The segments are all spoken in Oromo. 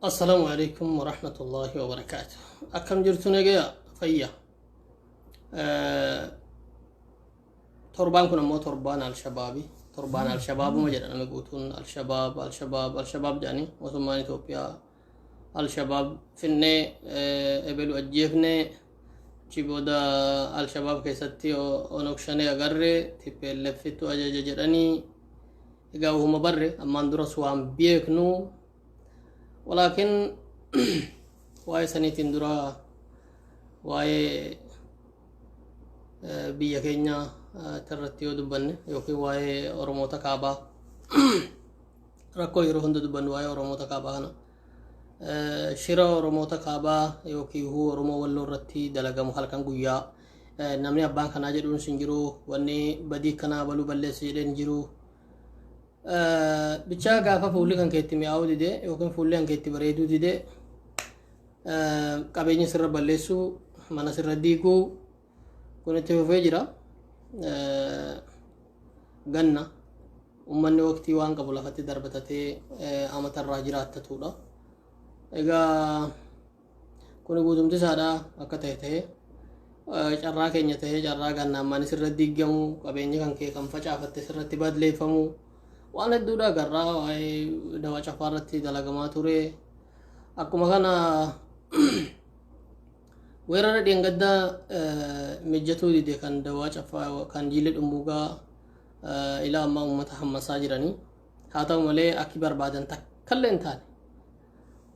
السلام عليكم ورحمة الله وبركاته. أكم جرتنا جيا فيا أه... تربان كنا مو تربان الشبابي تربان الشباب مجد أنا مقولون الشباب جاني وثمانية توبيا الشباب فيني ابلو أجيفني جيبودا الشباب كيستي ونكشني أجرّي تبي لفتو أجاجراني إجاو هم برّي أما ندرس وام بيكنو ولكن واي سنتين درا واي بيا كينيا ترتيو دبن يوكي واي أورموتا كابا ركو يروحون دبن واي أورموتا كابا هنا شراء أورموتا كابا يوكي هو أورمو ولو رتي دلقا محلقان قويا نمني أبان كنا جدون سنجرو واني بدي كنا بلو بلي سيدين جرو بيچا غافا فولي كان كيتي مياو ديدي يوكن فولي كان كيتي بريدو ديدي قابيني سر بلسو مانا سر ديكو كونتي فيجرا غنا ومن وقتي وان قبل فتي دربتتي امت الراجرات تتودا ايغا كوني غودمتي سادا اكتهته carraa keenya tahee carraa gannaa maani sirra diggamu qabeenya kan kee kan facaafatte sirratti badleeffamu waan hedduudha garraa waa'ee dawaa cafaarratti dalagamaa ture akkuma kana weerara dheengaddaa mijjatuu dide kan dawaa cafaa kan jiile dhumbuugaa ilaa ammaa uummata hammasaa jiranii haa ta'u malee akki barbaadan takkallee hin taane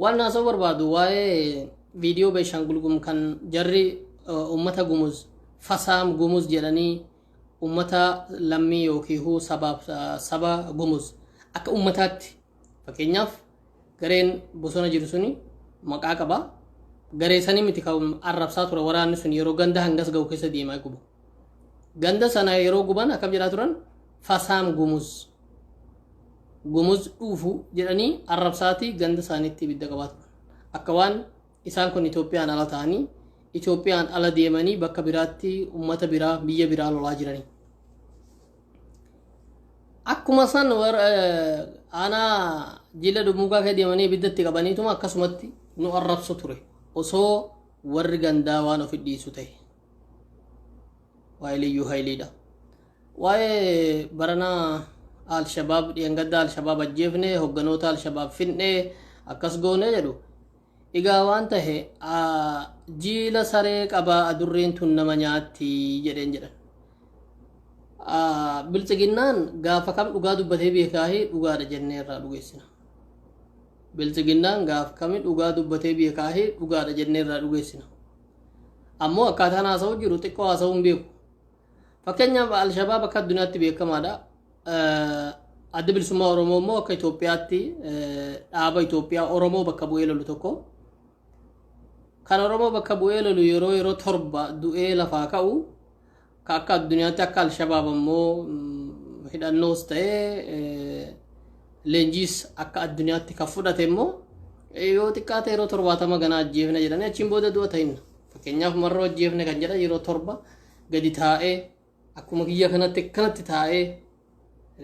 waan naasoo barbaadu waa'ee viidiyoo Beeshaangul Gumuz kan jarri ummata gumuz fasaam gumuz jedhanii ummata lammii yookiin saba gumuz akka ummataatti fakkeenyaaf gareen bosona jiru suni maqaa qaba garee sanii miti kan arrabsaa ture waraanni sun yeroo ganda hangas ga'u keessa deemaa gubu ganda sana yeroo guban akkam jedhaa turan fasaam gumuz dhuufu jedhanii arrabsaatii ganda isaaniitti ibidda qabaatu akka waan isaan kun Itoophiyaan ala ta'anii Itoophiyaan ala deemanii bakka biraatti ummata biraa biyya biraa lolaa jiranii akkuma san ana jila dhumuugaa kee deemanii ibiddatti qabaniituma akkasumatti nu arrabsu ture osoo warri gandaa waan of dhiisu ta'e waa'ee liyyuu hayliidha waa'ee baranaa al-shabaab dheengadda al-shabaab ajjeefne hogganoota al-shabaab finne akkas goone jedhu igaa waan tahe jiila saree qaba adurreen tun nama nyaatti jedheen jedhan biltsiginnaan gaafa kam dhugaa dubbatee beekaahi dhugaadha jennee irraa dhugeessina biltsiginnaan gaafa kam dhugaa dubbatee beekaahi dhugaadha jennee irraa dhugeessina ammoo akkaataan haasa'u jiru xiqqoo haasa'uu hin beeku fakkeenyaaf al-shabaab akka addunyaatti beekamaadha adda bilisummaa oromoo immoo akka Itoophiyaatti dhaaba Itoophiyaa oromoo bakka bu'ee lolu tokko kan oromoo bakka bu'ee lolu yeroo torba du'ee lafaa ka'u ka akka addunyaatti akka al-shabaab ammoo hidhannoos ta'ee leenjiis akka addunyaatti kan fudhate immoo yoo xiqqaate yeroo 70 ganaa ajjeefne jedhanii achiin booda du'a ta'inna fakkeenyaaf marroo ajjeefne kan jedhan yeroo torba gadi taa'ee akkuma kiyya kanatti taa'ee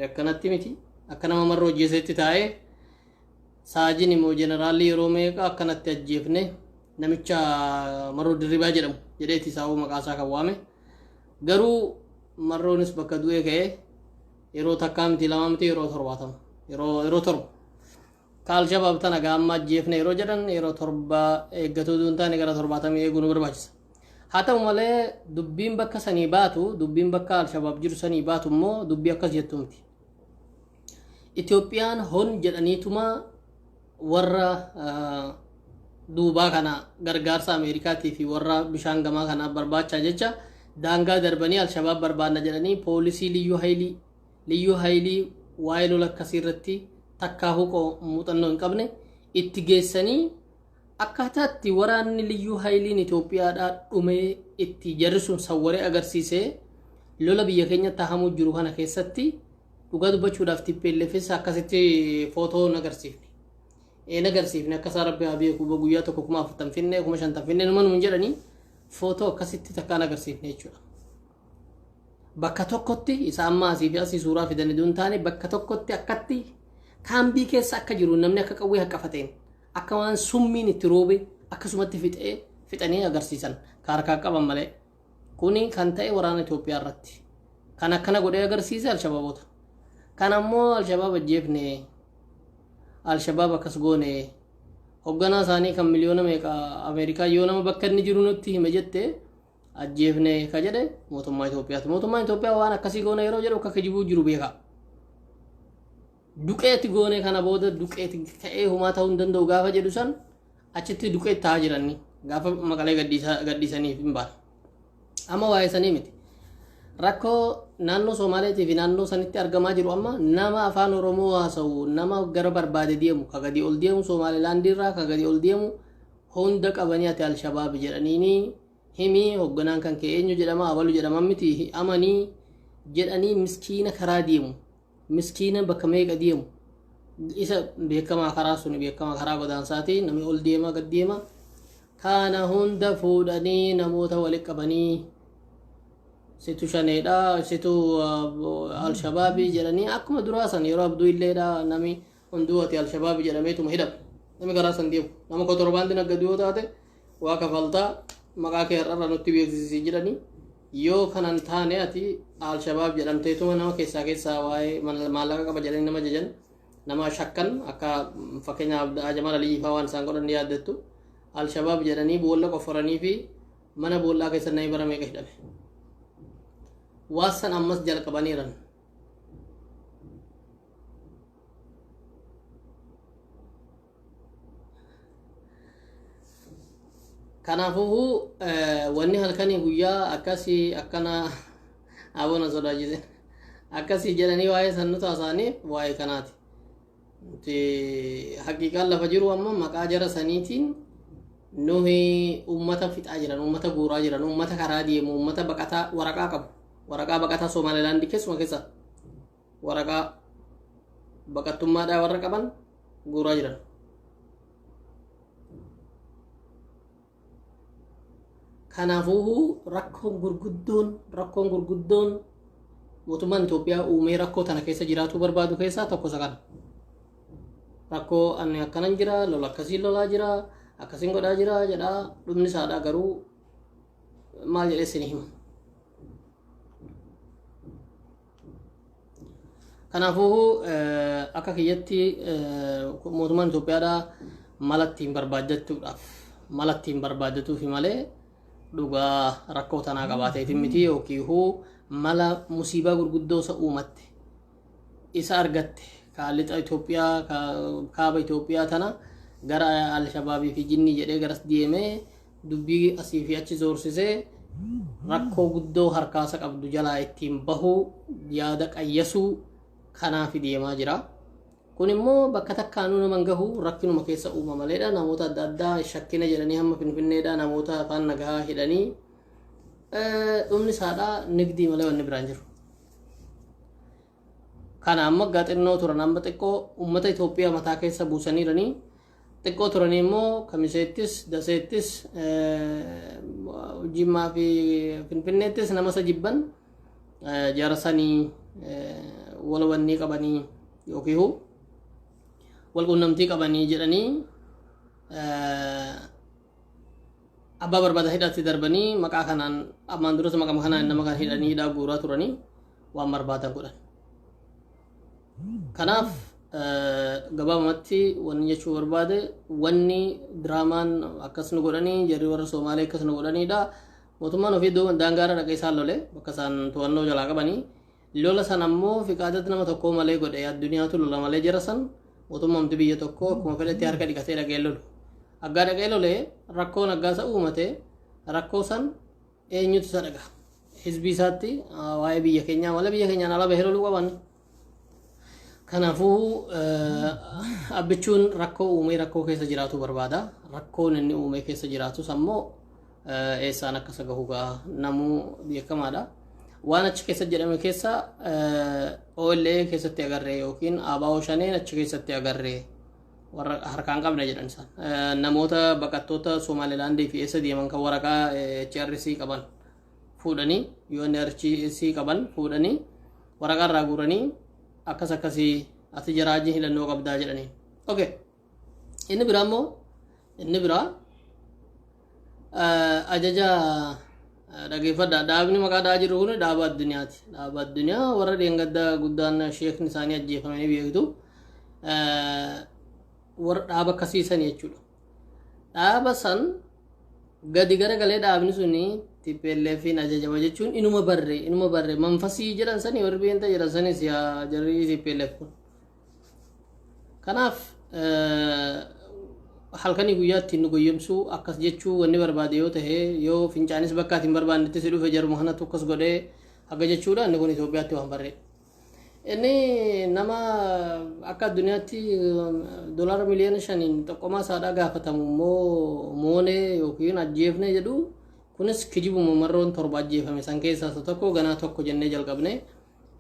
akkanatti miti akka nama marroo ajjeesetti taa'ee saajin immoo jeneraalli yeroo meeqa akkanatti ajjeefne namicha marroo dirribaa jedhamu jedheeti isaa maqaa isaa kan waame garuu marroonis bakka du'ee ka'ee yeroo takkaa miti lama miti yeroo 70 yeroo torba al-shabaab tana gaamma ajjeefne yeroo jedhan yeroo torba eeggatuu duun taane gara 70 eeguu nu barbaachisa haa ta'u malee dubbiin bakka sanii baatu dubbiin bakka al-shabaab jiru sanii baatu immoo dubbii akkas jettu miti Itoophiyaan hon jedhaniituma warra duubaa kana gargaarsa Ameerikaatii fi warra bishaan gamaa kana barbaachaa jecha daangaa darbanii al-shabaab barbaanna jedhanii poolisii liyyuu haylii waa'ee lola akkasii irratti takkaa huqoo muuxannoo hin qabne itti geessanii akkaataatti waraanni liyyuu hayliin Itoophiyaadhaa dhumee itti jarri sun sawwaree agarsiisee lola biyya keenyatti hahamuu jiru kana keessatti dhugaa dubbachuudhaaf TPLFs akkasitti footoo nagarsiifne akka isaa rabbi haa beeku guyyaa tokko 40 finne 50 finne numan hin jedhanii footoo akkasitti takkaan agarsiifne jechuudha bakka tokkotti isa amma asii fi asii suuraa fidanii duun taane bakka tokkotti akkatti kaambii keessa akka jiru namni akka qawwee haqqafateen akka waan summiin itti roobe akkasumatti fixanii agarsiisan harkaa qaban malee kuni kan ta'e waraana Itoophiyaa irratti kan akkana godhee agarsiise Alshabaabota kan ammoo Alshabaab ajjeefne Alshabaab akkas goone hoogganaa isaanii kan miliyoona meeqa Ameerikaa yoo nama bakka inni jiru nutti hime jette ajjeefne ka jedhe mootummaa Itoophiyaati. Mootummaan Itoophiyaa waan akkasii goone yeroo jedhu akka kijibuu jiru beeka. Duqeeti goone kana booda duqeeti ta'ee humaa ta'uu hin danda'u gaafa jedhu san achitti duqeet ta'aa jiranni gaafa maqalee gadhiisaniif hin baane. Amma waa'ee sanii miti. Rakkoo naannoo Somaaleetii fi naannoo sanitti argamaa jiru amma nama afaan Oromoo haasa'u nama gara barbaade deemu ka gadi ol deemu Somaalilaandii irraa ka gadi ol deemu hunda qabanii ati Alshabaab jedhaniini himii hoogganaan kan kee eenyu jedhama abalu jedhama miti amanii jedhanii miskiina karaa deemu miskiina bakka meeqa deemu isa beekamaa karaa suni beekamaa karaa godaansaati namni ol deema gad deema kana hunda fuudhanii namoota walitti qabanii situ shaneedha situ Alshabaabi jedhanii akkuma duraa san yeroo abduu illeedha nami hunduu ati Alshabaabi jedhameetuma hidhama nami garaa san deemu nama kotorbaandi nagadu yoo taate waa kafaltaa maqaa kee irraa nutti beeksisii jedhanii yoo kanan taane ati Alshabaab jedhamteetuma nama keessaa waa'ee maallaqa qaba jedhanii nama jajan nama shakkan akka fakkeenyaaf Jamal Alii faa waan isaan godhan yaaddattu Alshabaab jedhanii boolla qofforanii fi mana boollaa keessa namni bara meeqa hidhame waasan ammas jalqabaniiran kanaafuu wanni halkanii guyyaa akkasii akkana abona sodaachise akkasii jedhanii waa'ee sannu taasaanii waa'ee kanaati haqiiqaan lafa jiru amma maqaa jara saniitiin nuhi ummata fixaa jiran ummata guuraa jiran ummata karaa deemu ummata baqataa waraqaa qabu waraqaa baqataa Somaalilaandii keessuma keessa waraqaa baqattummaadhaa warra qaban guuraa jiran kanaafuu rakkoon gurguddoon mootummaan Itoophiyaa uumee rakkoo tana keessa jiraachuu barbaadu keessaa tokko isa kana rakkoo ani akkanan jira lola akkasiin lolaa jira akkasiin godhaa jira jedhaa dhumni isaadhaa garuu maal jedhee isin hima kanaafuu akka kiyyatti mootummaan Itoophiyaadhaa mala ittiin barbaadatuufi malee dhugaa rakkoo tanaa qabaateetiin miti yookiin mala musiibaa gurguddoo isa uumatte isa argatte kaalixa Itoophiyaa kaaba Itoophiyaa tana gara Alshabaabii fi jinni jedhee garas deemee dubbii asii fi achi zoorsisee rakkoo guddoo harkaasa qabdu jalaa ittiin bahuu yaada qayyasuu kanaaf deemaa jira. Kun immoo bakka takkaanuu naman gahu rakkinuma keessa uumamaleedha namoota adda addaa shakkina jedhanii hamma finfinneedha namoota afaan nagaa hidhanii dhumni isaadhaa nigdii malee wanni biraan jiru. Kana amma gaaxinnoo turan amma xiqqoo uummata Itoophiyaa mataa keessa buusaniiranii xiqqoo turanii immoo Kamiseettis Daseettis Jimmaa fi Finfinneettis nama isa jibban jaarsanii wal wannii qabanii yookiin walquunnamtii qabanii jedhanii abbaa barbaada hidhatti darbanii maqaa kanaan ammaan duras maqaa kanaan nama kan hidhanii hidhaa guuraa turanii waan barbaadan godhan. Kanaaf gabaabumatti wanni jechuu barbaade wanni diraamaan akkas nu godhanii jarri warra Somaalee akkas nu godhaniidha. Mootummaan ofii daangaara dhaqee isaan lole bakka isaan to'annoo jalaa qabanii lola san ammoo fiqaadatti nama tokko malee godhe addunyaatu lola malee jara san mootummaan biyya tokko akkuma fedhetti harka dhiqatee dhaqee lolu. Aggaa dhaqee lolee rakkoon aggaasa uumate rakkoo san eenyutu isa dhaga hizbii isaatti waa'ee biyya keenyaa malee biyya keenyaan ala bahee loluu qaban. Kanaafuu abbichuun rakkoo uumee rakkoo keessa jiraatu barbaada. Rakkoon inni uumee keessa jiraatus ammoo eessaan akkasa gahuugaa namuu beekamaadha. Waan achi keessa jedhame keessa OLA keessatti agarree yookiin ABO shaneen achi keessatti agarree warra harkaan qabna jedhan isaan namoota baqattoota Somaalilaandii fi eessa deeman kan waraqaa HRC qaban fuudhanii UNHRC qaban fuudhanii waraqaa irraa guuranii akkas akkasii ati jaraajii hidhannoo qabdaa jedhanii. Okay. Inni biraa immoo inni biraa ajaja dhageeffadhaa. Dhaabni maqaa dhahaa jiru kun dhaaba addunyaati. Dhaaba addunyaa warra dheengaddaa guddaan sheekni isaanii ajjeefamanii beektu warra dhaaba akkasiisan jechuudha. Dhaaba san gadi garagalee dhaabni suni TPLFin ajajama jechuun inuma barre manfasii jedhan sanii warri beenta jedhan sanis yaa jarri TPLF kun. Kanaaf halkanii guyyaatti nu goyyomsuu akkas jechuu wanni barbaade yoo ta'e yoo fincaanis bakkaatiin barbaannetti si dhufe jaruma kanatu akkas godhee haga jechuudha. Inni kun Itoophiyaatti waan barree inni nama akka addunyaatti doolaara miliyoona 5 tokkomaa isaadhaa gaafatamu immoo moonee yookiin ajjeefne jedhu kunis kijibuma marroon 7 ajjeefame san keessaa tokko ganaa tokko jennee jalqabne.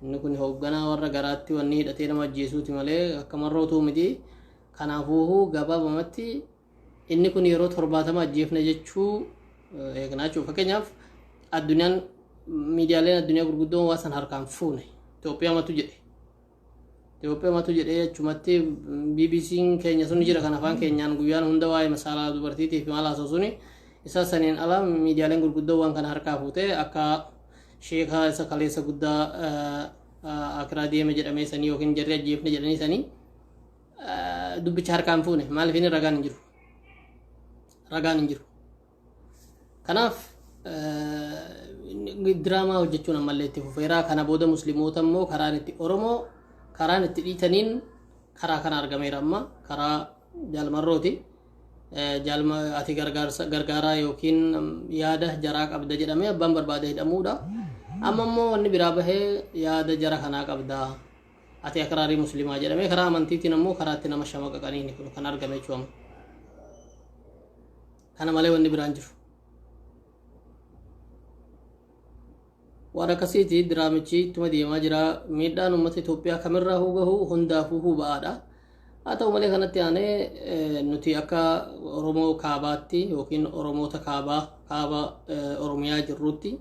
Inni kun hoogganaa warra garaatti wanni hidhatee nama ajjeesuuti malee akka marrootuu miti. Kanaafuu gabaabamatti inni kun yeroo 70 ajjeefne jechuu eegnaa jechuudha. Fakkeenyaaf addunyaan miidiyaaleen addunyaa gurguddoon waa san harkaan fuune Itoophiyaa matu jedhee achumatti BBC'n keenya sun jira kan afaan keenyaan guyyaan hunda waa'ee masaalaa dubartiitiif maal haasa'u suni isa saniin ala miidiyaaleen gurguddoo waan kana harkaa fuute akka sheekaa isa kaleessa guddaa akiraa deeme jedhamee sanii yookiin jarri ajjeefne jedhanii sanii dubbicha harkaan fuune maaliif inni ragaan hin jiru. Kanaaf diraamaa hojjechuun ammallee itti fufeeraa. Kana booda musliimoota immoo karaan itti Oromoo karaan itti dhiitaniin karaa kana argameera. Amma karaa jaalmarrooti. Jaalma ati gargaaraa yookiin yaada jaraa qabda jedhamee abbaan barbaade hidhamuudha. Amma immoo wanni biraa bahee yaada jara kanaa qabda ati akraarii muslimaa jedhamee karaa amantiitiin ammoo karaatti nama shamaqaqanii kun kan argame jechuudha. Kana malee wanni biraan jiru. Waan akkasiiti diraamichi ittuma deemaa jira. Miidhaan uummata Itoophiyaa kamirraa gahu hundaafuu huba'aadha. Haa ta'u malee kanatti aanee nuti akka Oromoo kaabaatti yookiin Oromoota kaaba Oromiyaa jirrutti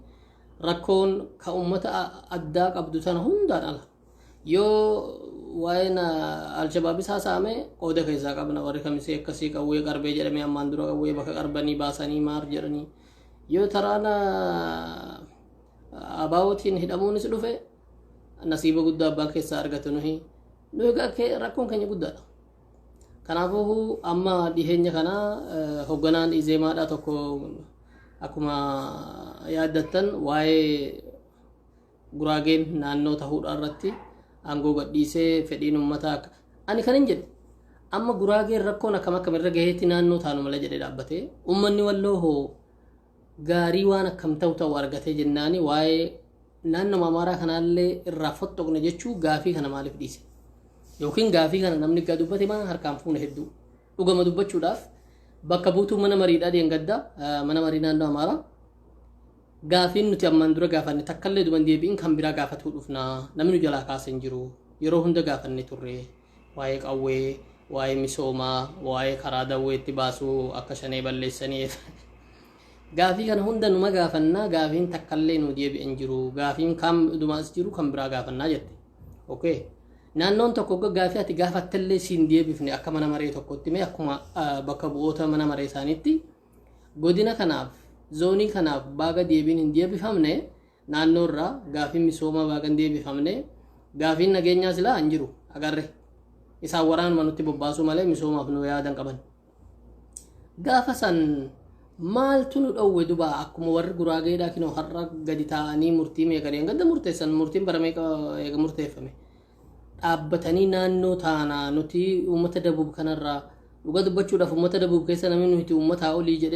rakkoon ka uummata addaa qabdu sana hundaan ala. Yoo waa'een Alshabaabis haasa'ame qooda keessaa qabna. Warri kamisee akkasii qawwee qarbee jedhamee ammaan dura qawwee bakka qarbanii baasanii maar jedhanii yoo taraana abaawwatiin hidhamuunis dhufe nasiiba guddaa abbaan keessaa argatu nuyi rakkoon keenya guddaadha. Kanaafuu amma dhiheenya kana hoogganaan Izeemaadhaa tokko akkuma yaaddattan waa'ee Guraageen naannoo ta'uudhaa irratti aangoo gadhiisee fedhiin uummataa ani kan hin jedhu amma Guraageen rakkoon akkam irra gaheetti naannoo taanu malee jedhee dhaabbatee uummanni walloo hoo gaarii waan akkam ta'u argatee jennaani waa'ee naannoo Amaaraa kanaallee irraa fottoqne jechuu gaafii kana maaliif dhiise yookiin gaafii kana namni gaa dubbate maa harkaan fuune hedduu dhugama dubbachuudhaaf bakka buutuu mana mariidhaa deengaddaa mana marii naannoo Amaaraa gaafiin nuti ammaan dura gaafanne takkallee duban deebiin kan biraa gaafatuu dhufna namni nu jalaa kaasee hin jiru yeroo hunda gaafanne turre waa'ee qawwee waa'ee misoomaa waa'ee karaa dawweetti baasuu akka shanee balleessanii gaafii kana hunda numa gaafannaa gaafiin takkallee nu deebi'e hin jiru gaafiin kam dumaas jiru kan biraa gaafannaa jette. Okay naannoon tokko gaafii ati gaafattellee siin deebifne akka mana maree tokkotti mee akkuma bakka bu'oota mana maree isaaniitti godina kanaaf zoonii kanaaf baaga deebiin hin deebifamne naannoorraa gaafiin misoomaa baaga hin deebifamne gaafiin nageenyaa silaa hin jiru agarre isaan waraanuma nutti bobbaasuu malee misoomaaf nu yaadan qaban. Gaafa san maaltu nu dhowwe dubaa akkuma warri Guraageedhaa kinoo har'a gadi taa'anii murtii meeqa gadda murteessan murtiin bara meeqa eega murteeffame dhaabbatanii naannoo taanaa nuti uummata Dabuub kanarraa dhuga dubbachuudhaaf uummata Dabuub keessa namni nuti uummataa olii jedhee